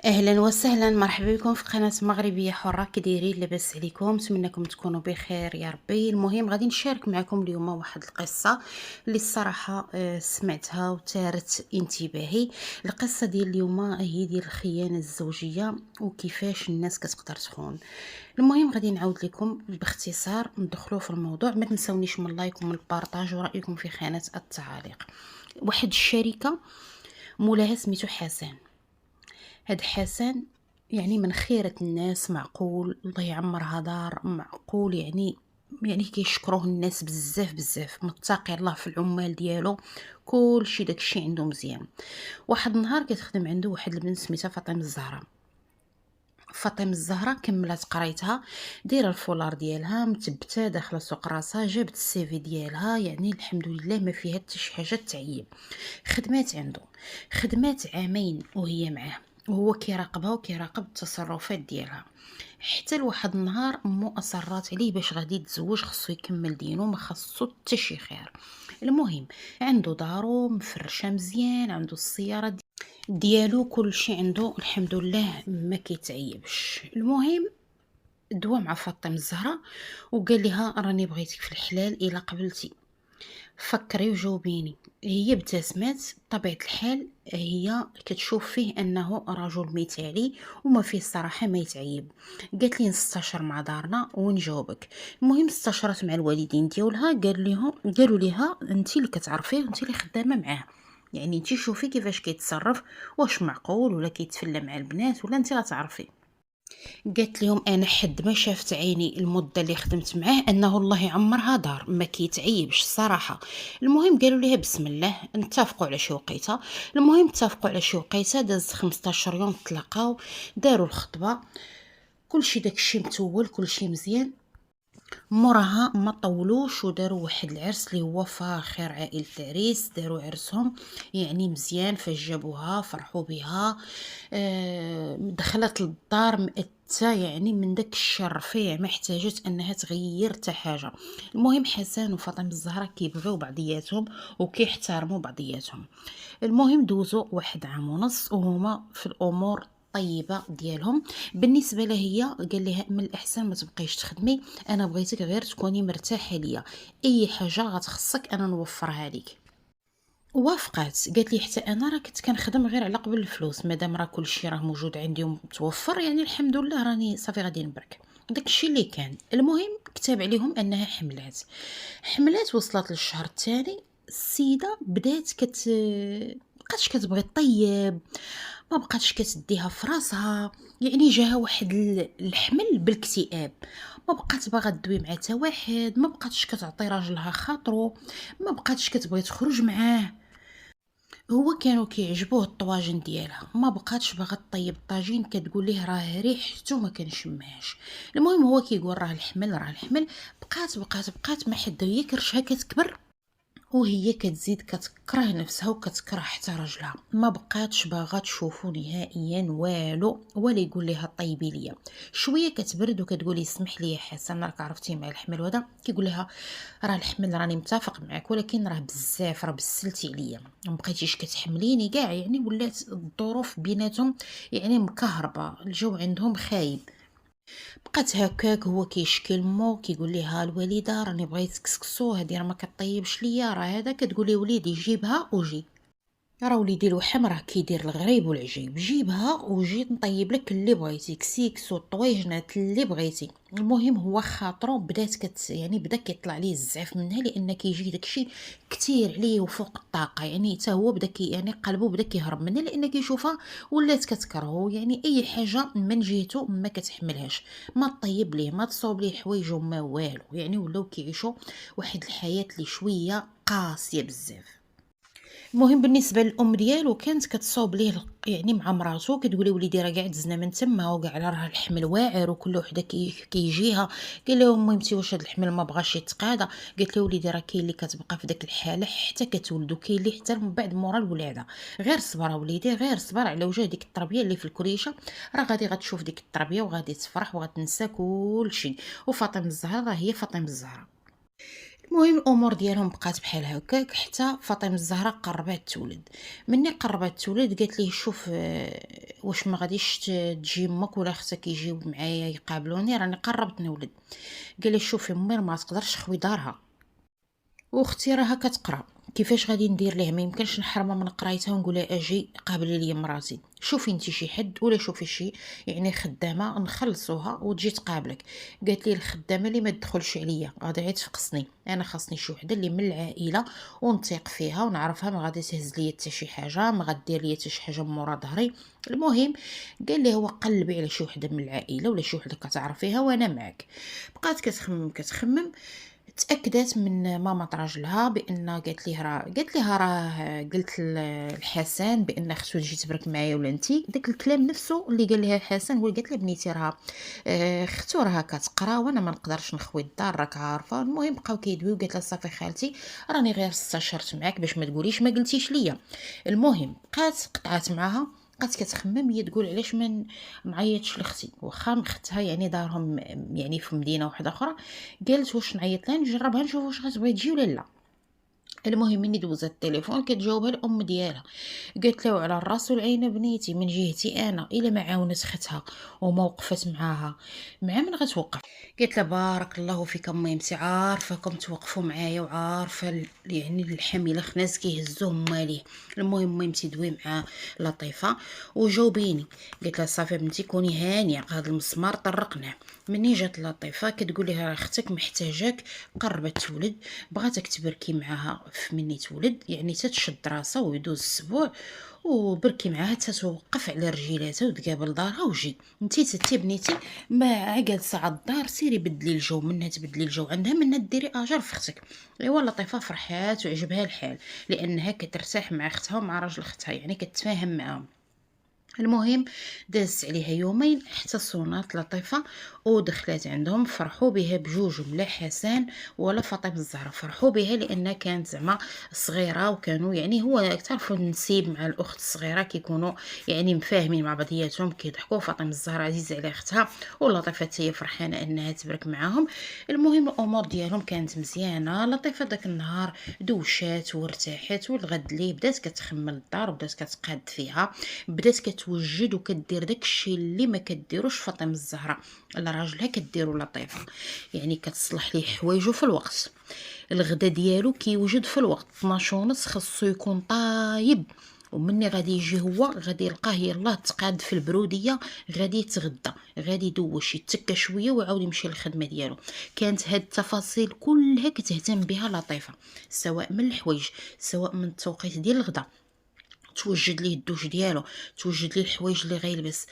اهلا وسهلا، مرحبا بكم في قناه مغربيه حره. كي دايرين؟ لاباس عليكم؟ نتمنىكم تكونوا بخير يا ربي. المهم غادي نشارك معكم اليوم واحد القصه اللي الصراحه سمعتها وثارت انتباهي. القصه ديال اليوم هي ديال الخيانه الزوجيه وكيفاش الناس كتقدر تخون. المهم غادي نعاود لكم باختصار، ندخلوا في الموضوع. ما تنسونيش من اللايك ومن البارطاج ورايكم في خانه التعاليق. واحد الشركه مولاها سميتو حسن. هاد حسن يعني من خيرة الناس، معقول الله يعمرها دار، معقول يعني كيشكروه الناس بزاف بزاف، متقي الله في العمال ديالو، كلشي داكشي عنده مزيان. واحد النهار كتخدم عنده واحد البنت سميتها فاطمه الزهراء. فاطمه الزهراء كملت قرايتها، دايره الفولار ديالها، مثبته، داخله سوق راسها، جابت السيفي ديالها، يعني الحمد لله ما فيها حتى شي حاجه تعيب. خدمات عنده، خدمات عامين وهي معاه، وهو كيراقبها وكيراقب التصرفات ديالها. حتى لواحد النهار مو اصرات عليه باش غادي يتزوج، خصو يكمل دينو، ما خصو حتى شي خير. المهم عنده دارو مفرشه مزيان، عنده السياره ديالو، كلشي عنده الحمد لله، ما كيتعيبش. المهم دوا مع فاطمه الزهراء وقال لها راني بغيتك في الحلال الا قبلتي، فكري وجاوبيني. هي ابتسمت. طبيعة الحال هي كتشوف فيه انه رجل مثالي وما فيه الصراحة ما يتعيب. قالت لي نستشر مع دارنا ونجاوبك. المهم استشرت مع الوالدين ديالها، قالوا ليها انت اللي كتعرفيه وانت اللي خدامة معاه، يعني انت شوفي كيفاش كيتصرف، واش معقول ولا كيتفلى مع البنات ولا انت غتعرفي. قالت لهم انا حد ما شافت عيني المده اللي خدمت معاه انه الله يعمرها دار، ما كيتعيبش الصراحه. المهم قالوا ليها بسم الله، نتفقوا على شي وقيته. المهم اتفقوا على شي وقيته، داز 15 يوم، تلاقاو، داروا الخطبه، كلشي داكشي متول، كلشي مزيان. موراها ما طولوش وداروا واحد العرس اللي هو فاخر. عائله العريس داروا عرسهم يعني مزيان، فاش جابوها فرحوا بها. دخلت للدار مأتة، يعني من داك الشي الرفيع، ما احتاجت انها تغير حتى حاجه. المهم حسن وفاطمه الزهراء كيبغيو بعضياتهم وكيحترموا بعضياتهم. المهم دوزو واحد عام ونص وهما في الامور طيبه ديالهم. بالنسبه لها هي قال لها من الاحسن ما تبقيش تخدمي، انا بغيتك غير تكوني مرتاحه ليا، اي حاجه غتخصك انا نوفرها لك. وافقات، قالت لي حتى انا راه كنت كنخدم غير على قبل الفلوس، مادام راه كلشي راه موجود عندي ومتوفر، يعني الحمد لله راني صافي غادي نبرك. داكشي اللي كان. المهم كتاب عليهم انها حملات وصلت للشهر الثاني. السيده بدات بقاتش كتبغي طيب، ما بقاتش كتديها في راسها، يعني جاها واحد الحمل بالاكتئاب. ما بقات باغا تدوي مع حتى واحد، ما بقاتش كتعطي راجلها خاطرو، ما بقاتش كتبغي تخرج معاه. هو كانوا كيعجبوه الطواجن ديالها، ما بقاتش باغا طيب الطاجين، كتقول ليه راه ريحته ما كنشمهاش. المهم هو كيقول راه الحمل راه الحمل. بقات ما حد، هي كرشها كتكبر وهي كتزيد كتكره نفسها وكتكره حتى راجلها، ما بقاتش باغا تشوفو نهائيا والو، ولا يقول لها طيبي ليا. شويه كتبرد وكتقول لي اسمح لي يا حسن، راك عرفتي مع الحمل وهذا. كيقول لها راه الحمل راني متفق معك، ولكن راه بزاف، راه بسلتي عليا، ما بقيتيش كتحمليني كاع، يعني ولات الظروف بيناتهم يعني مكهربه، الجو عندهم خايب. بقات هكاك، هو كيشكي لمو، كيقول ليها الوالده راني بغيت كسكسو، هادي راه ما كطيبش ليا، راه هذا. كتقول لي وليدي جيبها وجي، راه وليدي الوحم راه كيدير الغريب والعجيب، جيبها وجيت نطيب لك اللي بغيتي، كسيكسو الطويجنات اللي بغيتي. المهم هو خاطرو بدات يعني بدا كيطلع ليه الزعف منها، لان كيجي داكشي كتير عليه وفوق الطاقه، يعني حتى هو بدا يعني قلبه بدا كيهرب منها، لان كيشوفها ولات كتكرهو، يعني اي حاجه من جهته ما كتحملهاش، ما طيب ليه، ما تصوب ليه حوايجو، ما والو، يعني ولاو كيعيشوا واحد الحياه اللي شويه قاسيه بزاف. المهم بالنسبه للام ديالو كانت كتصوب ليه يعني مع مراتو، كتقولي وليدي راه كاع دزنا من تما وكاع راه الحمل واعر وكل وحده كيجيها. قال لهم ميمتي واش هاد الحمل ما بغاش يتقاضى؟ قالت له وليدي راه كاين اللي كتبقى في داك الحاله حتى كتولد، وكاين اللي حتى من بعد مورا الولاده. غير صبر وليدي، غير صبر على وجه ديك التربيه اللي في الكريشه، راه غادي غتشوف ديك التربيه وغادي تفرح وغتنسى كلشي. وفاطمه الزهراء راه هي فاطمه الزهراء. المهم الامور ديالهم بقات بحال هكاك حتى فاطمه الزهراء قربات تولد. مني قربات تولد قالت ليه شوف واش ما غاديش تجي امك ولا اختك يجيو معايا يقابلوني، راني قربت نولد. قال لي شوفي امي ما تقدرش تخوي دارها، واختي راها كتقرا، كيفاش غادي ندير ليه؟ ما يمكنش نحرمها من قرايتها ونقول لها اجي قابلي لي مراتي. شوفي انت شي حد ولا شوفي شي يعني خدامه نخلصوها وتجي تقابلك. قالت لي الخدامه اللي ما تدخلش عليا غادي غير تفقسني، انا خاصني شي وحده اللي من العائله ونثيق فيها ونعرفها ما غادي تهز ليا حتى شي حاجه، ما غدير ليا حتى شي حاجه من مورا ظهري. المهم قال لي هو قلبي على شي وحده من العائله ولا شي وحده كتعرفيها وانا معك. بقات كتخمم تاكدت من ماما راجلها بان قالت لها راه قلت لحسن بان خصو تجي تبرك معايا ولا انتي. داك الكلام نفسه اللي قال لها حسن هو قالت لها بنيتي راه اختو راها كتقرا وانا ما نقدرش نخوي الدار راك عارفه. المهم بقاو كيدويو، قالت لها صافي خالتي راني غير استشرت معاك باش ما تقوليش ما قلتيش ليا. المهم بقات قطعت معاها، بقات كتخمم هي تقول علاش ما نعيطش لاختي واخا اختها يعني دارهم يعني في مدينه واحده اخرى. قالت واش نعيط لها نجربها نشوف واش غتبغي تجي ولا لا. المهم مني دوزت التليفون كتجاوبها الام ديالها، قالت له على الراس والعين بنيتي من جهتي انا الا ما عاونت اختها وما وقفت معاها مع من غتوقف. قالت له بارك الله فيك امي، انت عارفاكم توقفوا معايا وعارفه يعني الحميله خناس كيهزوهم ماليه. المهم ميمتي دوي مع لطيفه وجاوبيني. قالت لها صافي بنتي كوني هانيه، هذا المسمار طرقناه. مني جات لطيفه كتقول لها اختك محتاجاك، قربت تولد، بغاتك تبركي معاها في مني تولد يعني تتشد راسها ويدوز السبوع وبركي معاها تتوقف على رجيلاتها وتقابل دارها وجي انتي ستي بنيتي ما عقل ساعه الدار سيري بدلي الجو، منها تبدلي الجو عندها منها ديري اجر في اختك. ايوا لطيفه فرحات وعجبها الحال لانها كترتاح مع اختها ومع راجل اختها يعني كتفاهم معاهم. المهم دازت عليها يومين حتى صونات لطيفه ودخلت عندهم، فرحوا بها بجوجهم، لا حسن ولا فاطمه الزهراء فرحوا بها لانها كانت زعما صغيره وكانوا يعني هو تعرفوا النسيب مع الاخت الصغيره كيكونوا يعني مفاهمين مع بعضياتهم كيضحكوا. فاطمه الزهراء عزيزه على اختها ولطيفه هي فرحانه انها تبرك معاهم. المهم الامور ديالهم كانت مزيانه. لطيفه داك النهار دوشات وارتاحت، والغد ليه بدات كتخمل الدار وبدات كتقاد فيها، بدات كتوجد وكدير داكشي اللي ما كديروش فاطمه الزهراء الا راجلها كديرو لطيفه، يعني كتصلح ليه حوايجو في الوقت. الغدا ديالو كيوجد في الوقت 12 ونص خاصو يكون طايب، ومني غادي يجي هو غادي يلقاه يلاه تقاد في البروديه غادي يتغدى غادي يدوش يتكى شويه ويعاود يمشي للخدمه ديالو. كانت هاد التفاصيل كلها كتهتم بها لطيفه، سواء من الحوايج سواء من التوقيت ديال الغدا، توجد ليه الدوش ديالو، توجد ليه الحوايج اللي غيلبس،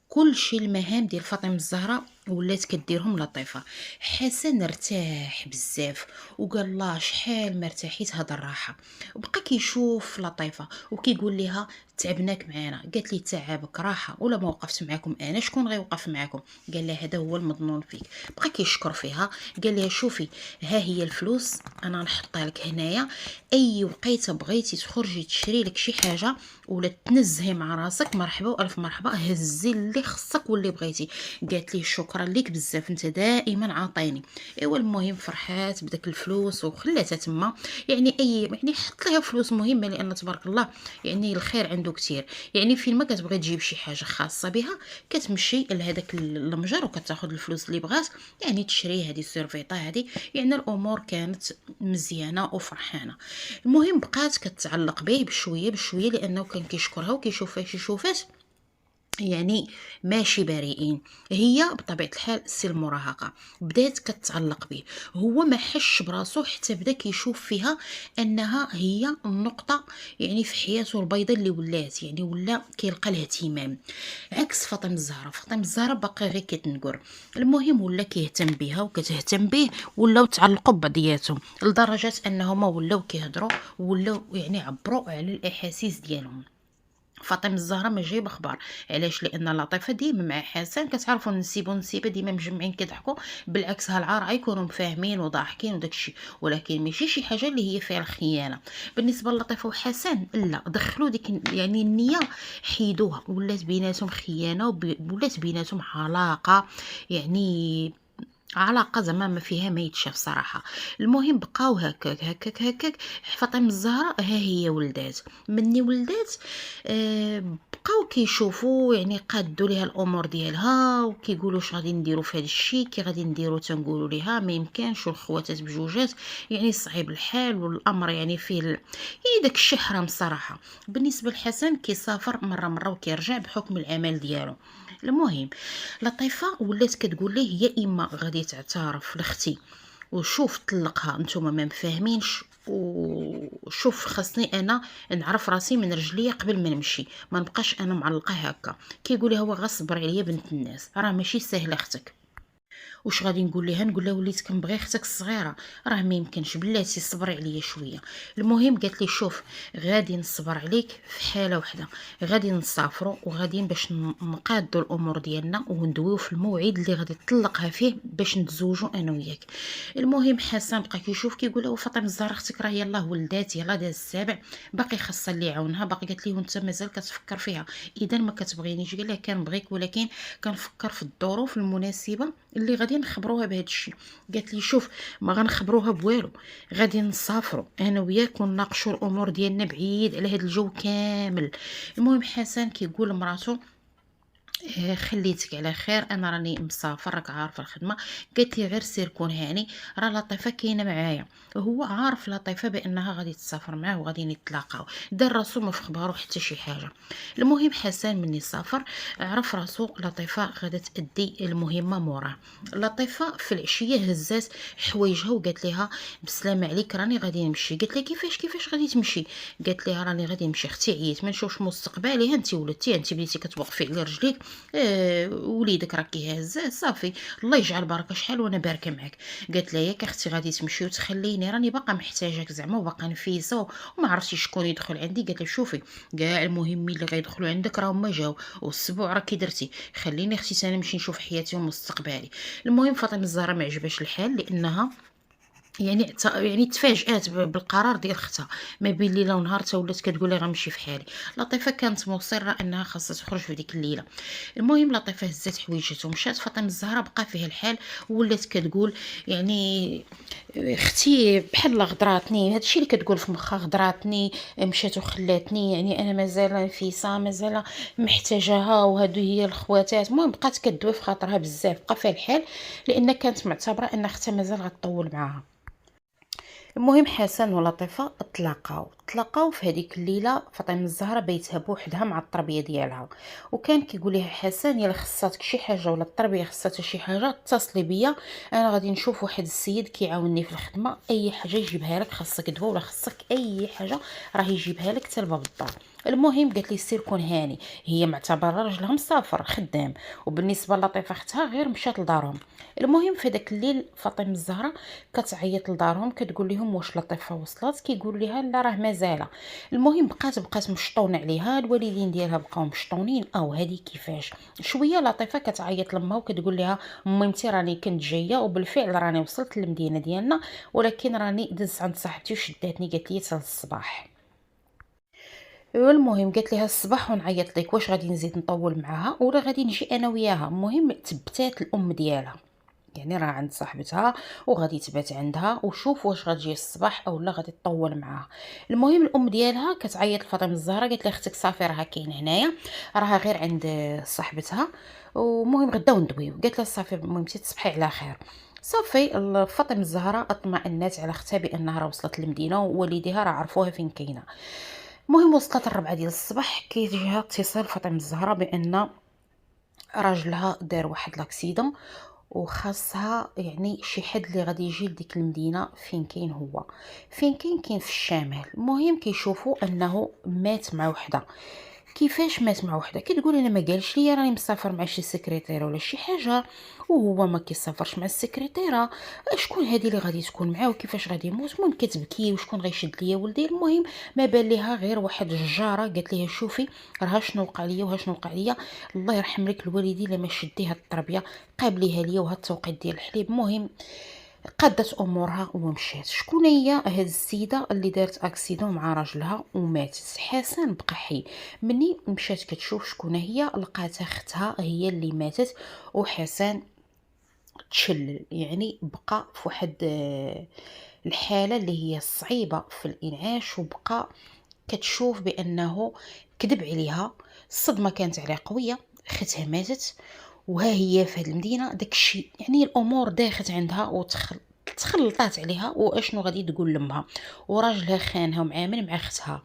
كل شيء. المهام ديال فاطمه الزهراء ولات كديرهم لطيفه. حسن ارتاح بزاف وقال الله شحال ما ارتاحيت هاد الراحه، وبقى كيشوف لطيفه وكيقول لها تعبناك معانا. قالت لي تعبك راحه ولا ما وقفت معاكم انا شكون غيوقف معاكم؟ قال لها هذا هو المظنون فيك. بقى كيشكر فيها، قال لها شوفي ها هي الفلوس انا نحطها لك هنايا، اي وقيته بغيتي تخرجي تشري لك شي حاجه ولا تنزهي مع راسك مرحبا والف مرحبا، هزي اللي خصك واللي بغيتي. قالت لي شكرا ليك بزاف انت دائما عاطيني. ايوا المهم فرحات بداك الفلوس وخلاتها تما، يعني اي يعني حط لها فلوس مهمه لان تبارك الله يعني الخير عنده كتير. يعني فين ما كتبغي تجيب شي حاجه خاصه بها كتمشي لهداك المجر وكتاخذ الفلوس اللي بغات يعني تشري هذه السيرفيطه هذه. يعني الامور كانت مزيانه وفرحانه. المهم بقات كتعلق به بشويه بشويه لانه كان كيشكرها وكيشوفها شي شوفات يعني ماشي بريئين. هي بطبيعه الحال سي المراهقه بدات كتعلق به، هو ما حش براسو حتى بدا كيشوف فيها انها هي النقطه يعني في حياته البيضاء اللي ولات يعني ولا كيلقى لها اهتمام، عكس فاطمه الزهراء. فاطمه الزهراء باقي غير كتنقر. المهم ولا كيهتم بها وكتهتم به ولاو تعلقوا ببعضياتهم لدرجه انهما ولاو كيهضروا ولاو يعني عبروا على الاحاسيس ديالهم. فاطمه الزهراء ما جايب اخبار علاش، لان لطيفه ديما مع حسن كتعرفوا النسيب والنسيبه ديما مجمعين كيضحكوا، بالعكس هالعار يكونوا مفاهمين وضاحكين وداكشي، ولكن ماشي شي حاجه اللي هي فيها الخيانه. بالنسبه للطيفه وحسن لا، دخلوا ديك يعني النيه حيدوها، ولات بيناتهم خيانه ولات بيناتهم علاقه يعني علاقه زعما ما فيها ما يتشاف صراحه. المهم بقاو هكاك هكاك هكاك. فاطمه الزهراء ها هي ولدات مني ولدات بقاو كيشوفوا يعني قادوا ليها الامور ديالها وكيقولوا اش غادي نديروا في هذا الشيء، كي غادي نديروا تنقولوا ليها ما يمكنش، والخواتات بجوجات يعني صعيب الحال والامر يعني فيه يعني داك الشيء حرام الصراحه. بالنسبه لحسن كيسافر مره وكيرجع بحكم العمل ديالو. المهم لطيفه ولات كتقول ليه يا اما غادي تعترف لاختي وشوف طلقها، نتوما ما مفاهمينش، وشوف خاصني انا نعرف راسي من رجليا قبل ما نمشي، ما نبقاش انا معلقه هكا. كيقول لها هو غصبر عليا بنت الناس، راه ماشي سهله اختك. واش غادي نقول لها؟ نقول لها وليت كنبغي اختك الصغيره، راه ما يمكنش، بلاتي صبري عليا شويه. المهم قالت لي شوف غادي نصبر عليك في حاله وحده، غادي نسافروا وغادي باش نقادوا الامور ديالنا وندويو في الموعد اللي غادي تطلقها فيه باش نتزوجوا انا وياك. المهم حسن بقى كيشوف كيقول له فاطمه الزهراء اختك راه يلاه ولدات، يلاه داز السابع، باقي خاصها اللي يعاونها، باقي. قالت ليه وانت مازال كتفكر فيها؟ اذا ما كتبغينيش. قال لها كنبغيك ولكن كنفكر في الظروف المناسبه اللي غادي نخبروها بهذا الشيء. قالت لي شوف ما غنخبروها بوالو، غادي نسافروا انا وياك ونناقشوا الامور ديالنا بعيد على هذا الجو كامل. المهم حسن كيقول لمراته خليتك على خير، انا راني مسافر راك عارفه الخدمه. قالت لي غير سير كون هاني، راه لطيفه كاينه معايا. هو عارف لطيفه بانها غادي تسافر معاه وغادي يتلاقاو، دار راسو ما في خبارو حتى شي حاجه. المهم حسن مني سافر عرف راسو لطيفه غادا تادي المهمه موراه. لطيفه في العشيه هزات حوايجها وقالت لها بسلامه عليك راني غادي نمشي. قالت لها كيفاش غادي تمشي؟ قالت لها راني غادي نمشي اختي، عييت ما نشوفش مستقبلي، انت ولدتي انت بديتي كتوقفي على رجليك، وليدك راكي هازاه صافي، الله يجعل بركه شحال وانا باركه معاك. قالت لها ياك اختي غادي تمشي وتخليني، راني باقا محتاجاك زعما وباقا نفيسه وما عرفتش شكون يدخل عندي. قالت لها شوفي كاع المهمين اللي غيدخلوا عندك راهم ما جاو، والسبوع راكي درتي، خليني اختي انا نمشي نشوف حياتي ومستقبلي. المهم فاطمه الزهراء ما عجبهاش الحال لانها يعني تفاجات بالقرار ديال اختها، ما بين ليله ونهار تا ولات كتقول لي غنمشي في حالي. لطيفه كانت مصره انها خاصها تخرج في ديك الليله. المهم لطيفه هزات حويجاتها ومشات. فاطمه الزهراء بقى فيها الحال ولات كتقول يعني اختي بحال غدراتني، هادشي اللي كتقول في مخها غدراتني، مشات وخلاتني، يعني انا مازال نفيسه مازال محتاجاها وهادو هي الخواتات. المهم بقات كدوي في خاطرها بزاف، بقى فيها الحال لان كانت معتبره ان اختها مازال غتطول معاها. المهم حسن ولطيفه تلاقاو في هذيك الليله. فاطمه الزهراء بيتها بوحدها مع التربيه ديالها، وكان كيقول لها حسن يلا خصاتك شي حاجه ولا التربيه خصاتها شي حاجه اتصلي بيا، انا غادي نشوف واحد السيد كيعاونني في الخدمه، اي حاجه يجيبها لك، خاصك دواء ولا خاصك اي حاجه راه يجيبها لك حتى لباب الدار. المهم قالت لي سير كون هاني، هي معتبره راجلها مسافر خدام، وبالنسبه للطيفه اختها غير مشات لدارهم. المهم في داك الليل فاطمه الزهراء كتعيط لدارهم كتقول لهم واش لطيفه وصلت؟ كيقول لها لا راه مازال. المهم بقات مشطونه عليها، الوالدين ديالها بقاو مشطونين، او هذه كيفاش. شويه لطيفه كتعيط لامها وكتقول لها ميمتي راني كنت جايه وبالفعل راني وصلت للمدينه ديالنا، ولكن راني دزت عند صاحبتي وشداتني قالت لي حتى الصباح. المهم قالت لها الصباح ونعيط لك، واش غادي نزيد نطول معاها ولا غادي نجي انا وياها؟ المهم تبتات الام ديالها، يعني راه عند صاحبتها وغادي تبات عندها، وشوف واش غتجي الصباح او لا غادي تطول معاها. المهم الام ديالها كتعيط لفاطمه الزهراء قالت لها اختك صافي راها كاين هنايا، راها غير عند صاحبتها، ومهم غدا ندويو. قالت لها صافي مهمتي تصبحي على خير. صافي فاطمه الزهراء اطمأنت على اختها بانها راه وصلت للمدينه ووالديها راه عرفوها فين كاينه. المهم وصلت الربعة ديال الصباح كيجيها اتصال فاطمه الزهراء بان راجلها دار واحد لاكسيدون وخاصها يعني شي حد اللي غادي يجي لديك المدينه فين كاين هو، فين كاين في الشمال. المهم كيشوفوا انه مات مع وحده. كيفاش مات مع وحده؟ كتقول انا ما قالش لي راني مسافر مع شي سكرتيره ولا شي حاجه، وهو ما كيسافرش مع السكرتيره، شكون هذه اللي غادي تكون معاه وكيفاش غادي يموت؟ المهم كتبكي وشكون غيشد ليا ولدي. المهم ما بان ليها غير واحد الجاره قالت ليها شوفي راه شنو وقع ليا وشنو وقع ليا، الله يرحم لك الوالدين لما شدي هاد التربيه قابليها ليا وهاد التوقيت ديال الحليب. المهم قادت امورها ومشات. شكون هي هاد السيده اللي دارت اكسيدون مع راجلها وماتت؟ حسن بقى حي. مني مشات كتشوف شكون هي لقات اختها هي اللي ماتت، وحسن تشلل، يعني بقى في واحد الحاله اللي هي صعيبه في الانعاش، وبقى كتشوف بانه كذب عليها، الصدمة كانت عليها قوية، اختها ماتت وها هي في هاد المدينة. داكشي يعني الامور داخت عندها تخلطات عليها، واشنو غادي تقول لامها، وراجلها خانها ومعامل مع اختها.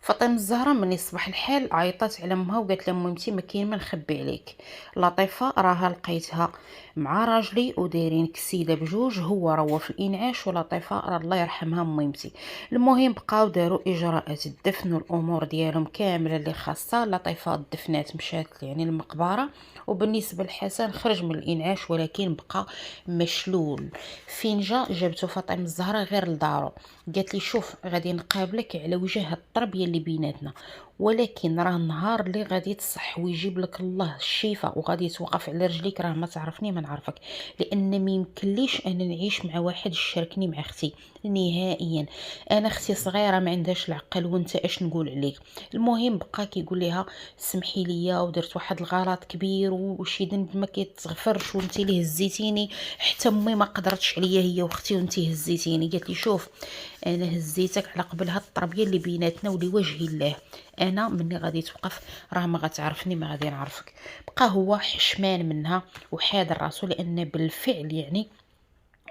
فاطمه الزهراء ملي صبح الحال عيطات على امها وقالت لها ميمتي ما كاين ما نخبي عليك، لطيفه راها لقيتها مع راجلي ودايرين كسيده بجوج، هو راه في الانعاش ولطيفه راه الله يرحمها ميمتي. المهم بقاو داروا اجراءات الدفن والامور ديالهم كامله اللي خاصه. لطيفه دفنات مشات يعني المقبره، وبالنسبه لحسن خرج من الانعاش ولكن بقى مشلول. فين جابته فاطمه الزهراء غير لدارو، قالت لي شوف غادي نقابلك على وجه هاد التربيه اللي بيناتنا، ولكن راه النهار اللي غادي تصح ويجيب لك الله الشفاء وغادي توقف على رجليك راه ما تعرفني ما نعرفك، لان ما يمكنليش انا نعيش مع واحد يشاركني مع اختي نهائيا. انا اختي صغيره ما عندهاش العقل وانت اش نقول عليك. المهم بقى كيقول لها سمحي لي ودرت واحد الغلط كبير وشي ذنب ما كيتغفرش وانت اللي هزيتيني، حتى امي ما قدرتش عليا هي واختي وانت هزيتيني. قالت لي شوف انا هزيتك على قبل هاد التربيه اللي بيناتنا ولوجه الله، انا مني غادي توقف راه ما غتعرفني ما غادي نعرفك. بقى هو حشمان منها وحاضر راسو، لان بالفعل يعني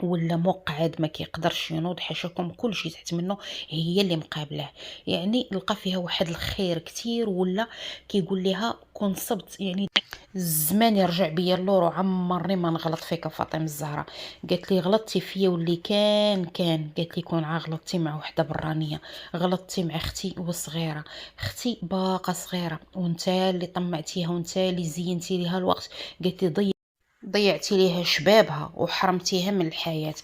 ولا مقعد ما كيقدرش ينوض حاشاكم كلشي تحت منه، هي اللي مقابله. يعني لقى فيها واحد الخير كتير، ولا كيقول لها كون صبت يعني الزمان يرجع بيا اللور وعمرني ما نغلط فيك فاطمه الزهراء. قالت لي غلطتي فيا واللي كان قالت لي كون غلطتي مع وحده برانيه، غلطتي مع اختي وصغيره، اختي باقه صغيره وانت اللي طمعتيها وانت اللي زينتي ليها الوقت. قالت لي ضيعتي ليها شبابها وحرمتيها من الحياة.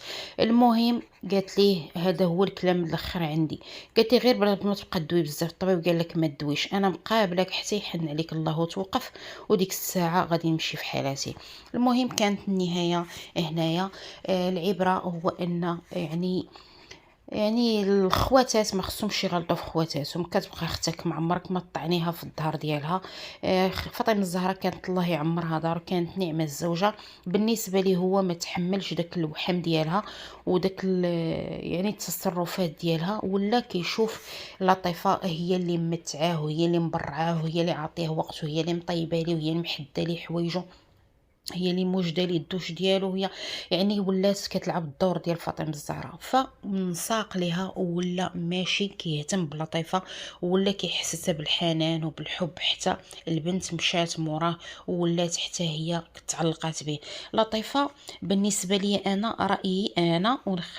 المهم قالت ليه هذا هو الكلام الاخر عندي. قالت لي غير بلا ما تبقى تدوي بزاف، الطبيب قال لك ما تدويش، انا مقابلك حتى يحن عليك الله وتوقف، وديك الساعه غادي نمشي في حالاتي. المهم كانت النهايه هنايا. العبره هو ان يعني الخواتات ما خصهمش يغلطوا في خواتاتهم. كتبقى اختك ما عمرك ما طعنيها في الظهر ديالها. فاطمه الزهراء كانت الله يعمرها دار، كانت نعمه الزوجه. بالنسبه لي هو ما تحملش داك الوحم ديالها وداك يعني التصرفات ديالها، ولا كيشوف لطيفه هي اللي متعاه وهي اللي مبرعاه وهي اللي عطيه وقته وهي اللي مطيبه ليه وهي اللي محده ليه حوايجو، هي اللي موجده ليه الدوش ديالو، هي يعني ولات كتلعب الدور ديال فاطمه الزهراء. فمنساق ليها ولا ماشي كيهتم بلطيفه ولا كيحسسها بالحنان وبالحب، حتى البنت مشات موراه ولات حتى هي تعلقات به. لطيفه بالنسبه لي انا رايي انا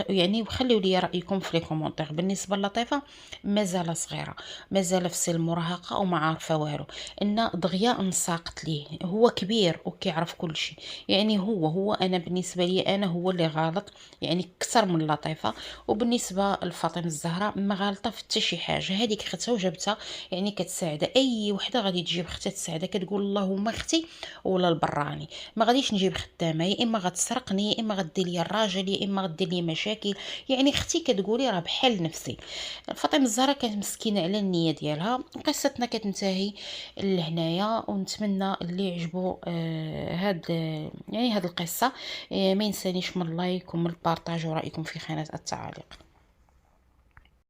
يعني وخليوا لي رايكم في لي كومونتير. بالنسبه للطيفه مازال صغيره، مازال في سن المراهقه وما عارفه والو، ان دغيا انساقت ليه، هو كبير وكيعرف كل شيء. يعني هو انا بالنسبه لي انا هو اللي غلط يعني اكثر من لطيفه. وبالنسبه لفاطمه الزهراء ما غلطه في حتى شي حاجه، هذيك اختها وجابتها يعني كتساعدها. اي وحده غادي تجيب اختها تساعدها كتقول اللهم اختي ولا البراني، ما غاديش نجيب خدامه يا اما غتسرقني يا اما غدير لي الراجل يا اما غدير لي مشاكل. يعني اختي كتقولي راه بحال نفسي. فاطمه الزهراء كانت مسكينه على النيه ديالها. قصتنا كتنتهي لهنايا، ونتمنى اللي يعجبو هاد يعني هاد القصه ما ينسانيش من اللايك ومن البارطاج ورايكم في خانه التعاليق.